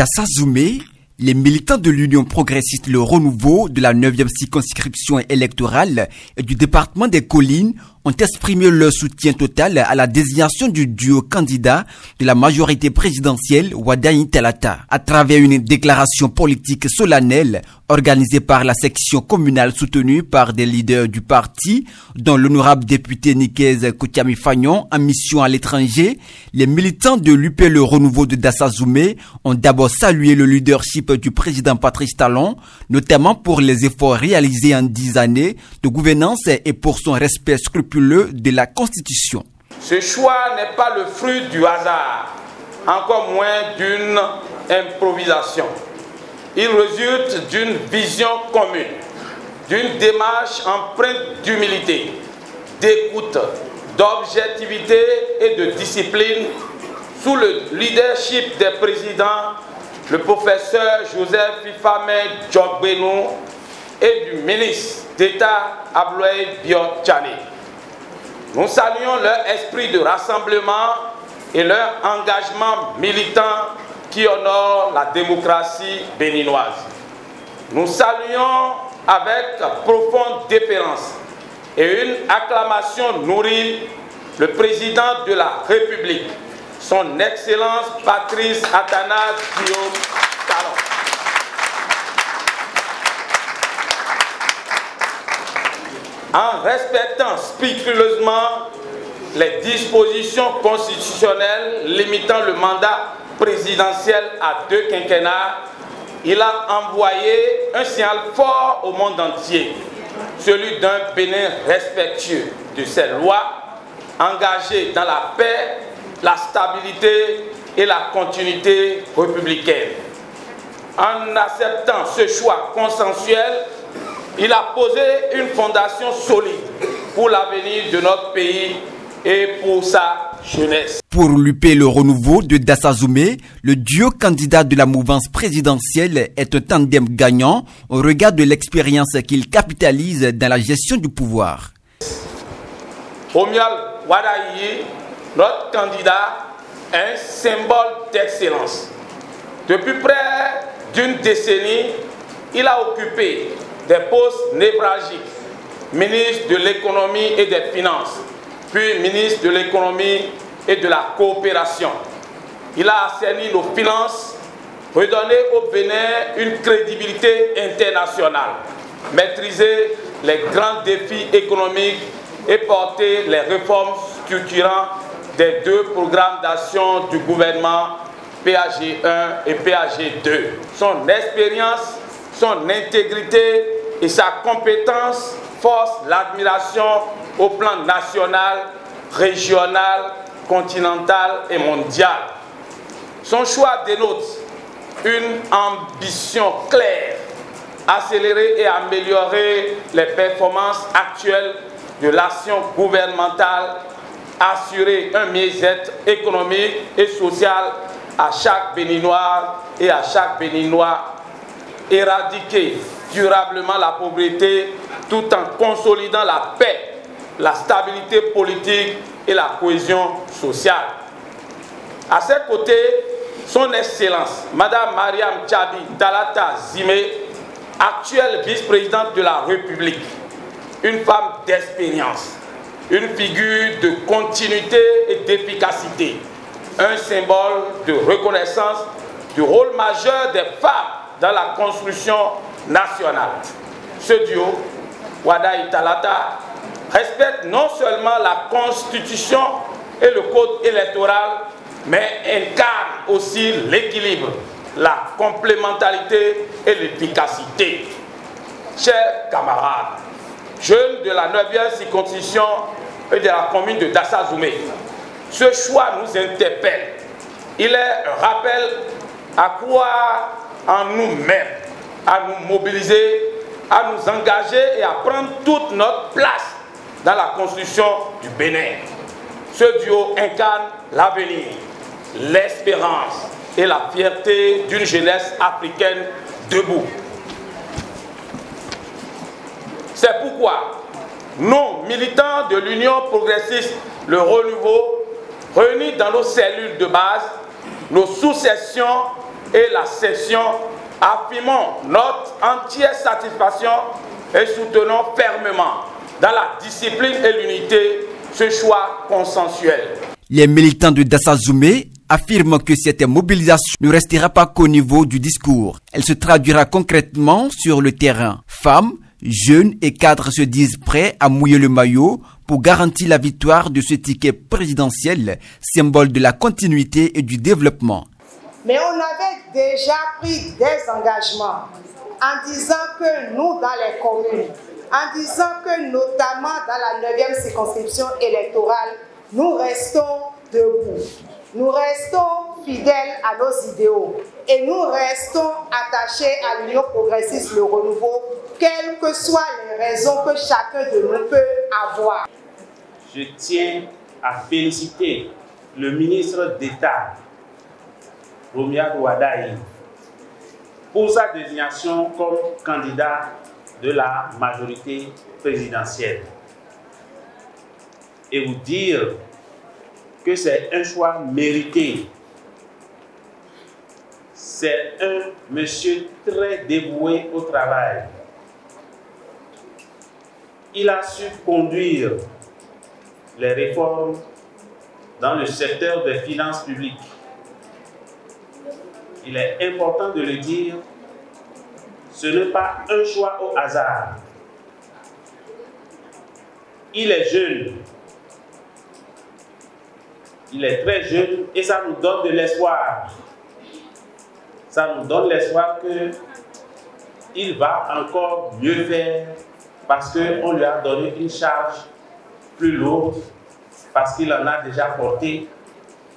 Dassa Zoumé, les militants de l'Union progressiste Le Renouveau de la 9e circonscription électorale et du département des Collines ont exprimé leur soutien total à la désignation du duo candidat de la majorité présidentielle Wadaye Talata. À travers une déclaration politique solennelle organisée par la section communale soutenue par des leaders du parti, dont l'honorable député Nikez Kotiami Fagnon en mission à l'étranger, les militants de l'UP Le Renouveau de Dassa Zoumé ont d'abord salué le leadership du président Patrice Talon, notamment pour les efforts réalisés en 10 années de gouvernance et pour son respect scrupuleux de la Constitution. Ce choix n'est pas le fruit du hasard, encore moins d'une improvisation. Il résulte d'une vision commune, d'une démarche empreinte d'humilité, d'écoute, d'objectivité et de discipline sous le leadership des présidents, le professeur Joseph Fifame Djokbenou et du ministre d'État Abdoulaye Biot Tchane. Nous saluons leur esprit de rassemblement et leur engagement militant qui honore la démocratie béninoise. Nous saluons avec profonde déférence et une acclamation nourrie le président de la République, son Excellence Patrice Athanase Guillaume Talon. En respectant scrupuleusement les dispositions constitutionnelles limitant le mandat présidentiel à 2 quinquennats, il a envoyé un signal fort au monde entier, celui d'un Bénin respectueux de ses lois, engagé dans la paix, la stabilité et la continuité républicaine. En acceptant ce choix consensuel, il a posé une fondation solide pour l'avenir de notre pays et pour sa jeunesse. Pour l'UP Le Renouveau de Dassa Zoumé, le duo candidat de la mouvance présidentielle est un tandem gagnant au regard de l'expérience qu'il capitalise dans la gestion du pouvoir. Omial Wadaye, notre candidat, est un symbole d'excellence. Depuis près d'une décennie, il a occupé des postes névralgiques, ministre de l'économie et des finances, puis ministre de l'économie et de la coopération. Il a assaini nos finances, redonné au Bénin une crédibilité internationale, maîtrisé les grands défis économiques et porté les réformes structurantes des 2 programmes d'action du gouvernement PAG 1 et PAG 2. Son expérience, son intégrité et sa compétence forcent l'admiration au plan national, régional, continental et mondial. Son choix dénote une ambition claire, accélérer et améliorer les performances actuelles de l'action gouvernementale, assurer un mieux-être économique et social à chaque Béninois et à chaque Béninois, éradiquer durablement la pauvreté tout en consolidant la paix, la stabilité politique et la cohésion sociale. À ses côtés, son Excellence, Madame Mariam Tchabi Talata Zimé, actuelle vice-présidente de la République, une femme d'expérience, une figure de continuité et d'efficacité, un symbole de reconnaissance du rôle majeur des femmes dans la construction nationale. Ce duo, Wadaye Talata, respecte non seulement la Constitution et le Code électoral, mais incarne aussi l'équilibre, la complémentarité et l'efficacité. Chers camarades, jeunes de la 9e circonscription et de la commune de Dassa Zoumé, ce choix nous interpelle. Il est un rappel à croire en nous-mêmes, à nous mobiliser, à nous engager et à prendre toute notre place dans la construction du Bénin. Ce duo incarne l'avenir, l'espérance et la fierté d'une jeunesse africaine debout. C'est pourquoi nous, militants de l'Union progressiste Le Renouveau, réunis dans nos cellules de base, nos sous-sections et la session, affirmons notre entière satisfaction et soutenons fermement dans la discipline et l'unité ce choix consensuel. Les militants de Dassazoumé affirment que cette mobilisation ne restera pas qu'au niveau du discours. Elle se traduira concrètement sur le terrain. Femmes, jeunes et cadres se disent prêts à mouiller le maillot pour garantir la victoire de ce ticket présidentiel, symbole de la continuité et du développement. Mais on avait déjà pris des engagements en disant que nous, dans les communes, en disant que notamment dans la 9e circonscription électorale, nous restons debout. Nous restons fidèles à nos idéaux et nous restons attachés à l'Union progressiste, le renouveau, quelles que soient les raisons que chacun de nous peut avoir. Je tiens à féliciter le ministre d'État, Romuald Wadaye, pour sa désignation comme candidat de la majorité présidentielle. Et vous dire que c'est un choix mérité. C'est un monsieur très dévoué au travail. Il a su conduire les réformes dans le secteur des finances publiques. Il est important de le dire, ce n'est pas un choix au hasard. Il est jeune. Il est très jeune et ça nous donne de l'espoir. Ça nous donne l'espoir qu'il va encore mieux faire parce qu'on lui a donné une charge plus lourde, parce qu'il en a déjà porté,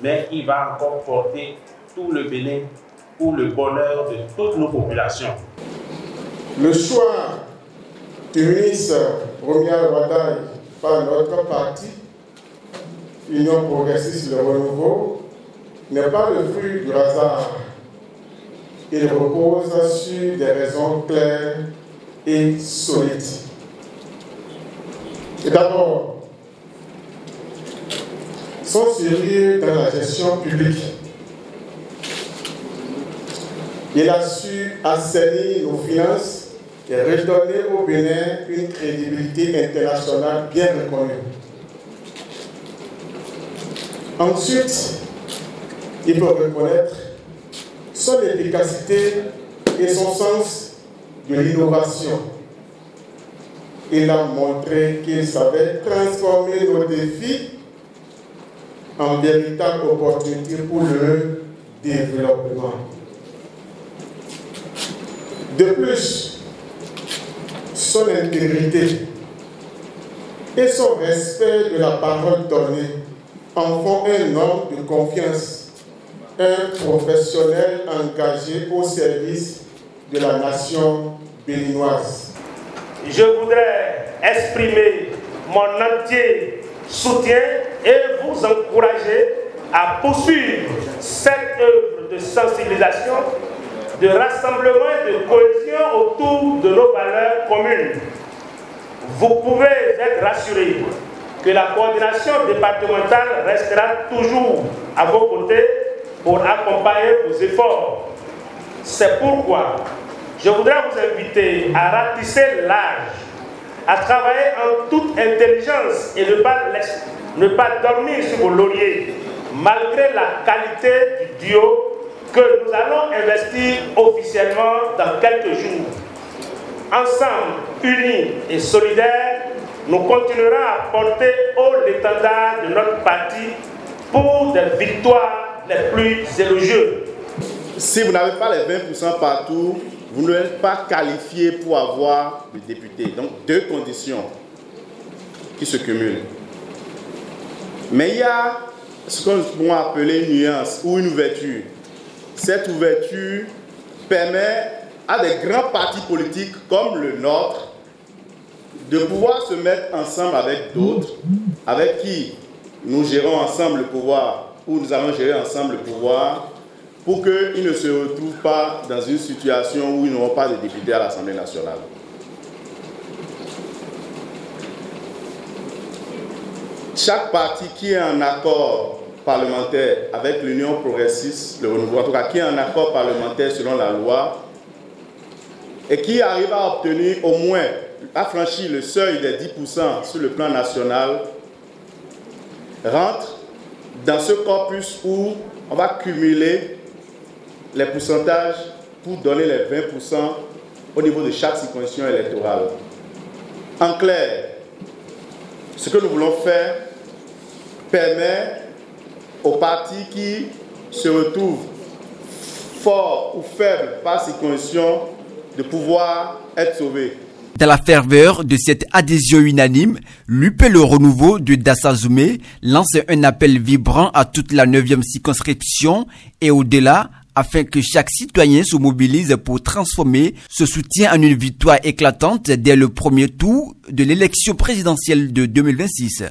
mais il va encore porter tout le Bénin pour le bonheur de toutes nos populations. Le choix du ministre Romuald Wadaye par notre parti, Union progressiste Le Renouveau, n'est pas le fruit du hasard. Il repose sur des raisons claires et solides. Et d'abord, son sérieux dans la gestion publique. Il a su assainir nos finances et redonner au Bénin une crédibilité internationale bien reconnue. Ensuite, il faut reconnaître son efficacité et son sens de l'innovation. Il a montré qu'il savait transformer nos défis en véritables opportunités pour le développement. De plus, son intégrité et son respect de la parole donnée en font un homme de confiance, un professionnel engagé au service de la nation béninoise. Je voudrais exprimer mon entier soutien et vous encourager à poursuivre cette œuvre de sensibilisation, de rassemblement et de cohésion autour de nos valeurs communes. Vous pouvez être rassurés que la coordination départementale restera toujours à vos côtés pour accompagner vos efforts. C'est pourquoi je voudrais vous inviter à ratisser large, à travailler en toute intelligence et ne pas dormir sur vos lauriers, malgré la qualité du duo que nous allons investir officiellement dans quelques jours. Ensemble, unis et solidaires, nous continuerons à porter haut l'étendard de notre parti pour des victoires les plus élogieuses. Si vous n'avez pas les 20% partout, vous n'êtes pas qualifié pour avoir le député. Donc, deux conditions qui se cumulent. Mais il y a ce qu'on peut appeler une nuance ou une ouverture. Cette ouverture permet à des grands partis politiques comme le nôtre de pouvoir se mettre ensemble avec d'autres, avec qui nous gérons ensemble le pouvoir, ou nous allons gérer ensemble le pouvoir, pour qu'ils ne se retrouvent pas dans une situation où ils n'auront pas de députés à l'Assemblée nationale. Chaque parti qui est en accord parlementaire avec l'Union progressiste, le renouveau, en tout cas qui est un accord parlementaire selon la loi et qui arrive à obtenir au moins, à franchir le seuil des 10% sur le plan national, rentre dans ce corpus où on va cumuler les pourcentages pour donner les 20% au niveau de chaque circonscription électorale. En clair, ce que nous voulons faire permet aux partis qui se retrouvent forts ou faibles par circonscription de pouvoir être sauvés. Dans la ferveur de cette adhésion unanime, l'UP Le Renouveau de Dassazoumé lance un appel vibrant à toute la 9e circonscription et au-delà, afin que chaque citoyen se mobilise pour transformer ce soutien en une victoire éclatante dès le premier tour de l'élection présidentielle de 2026.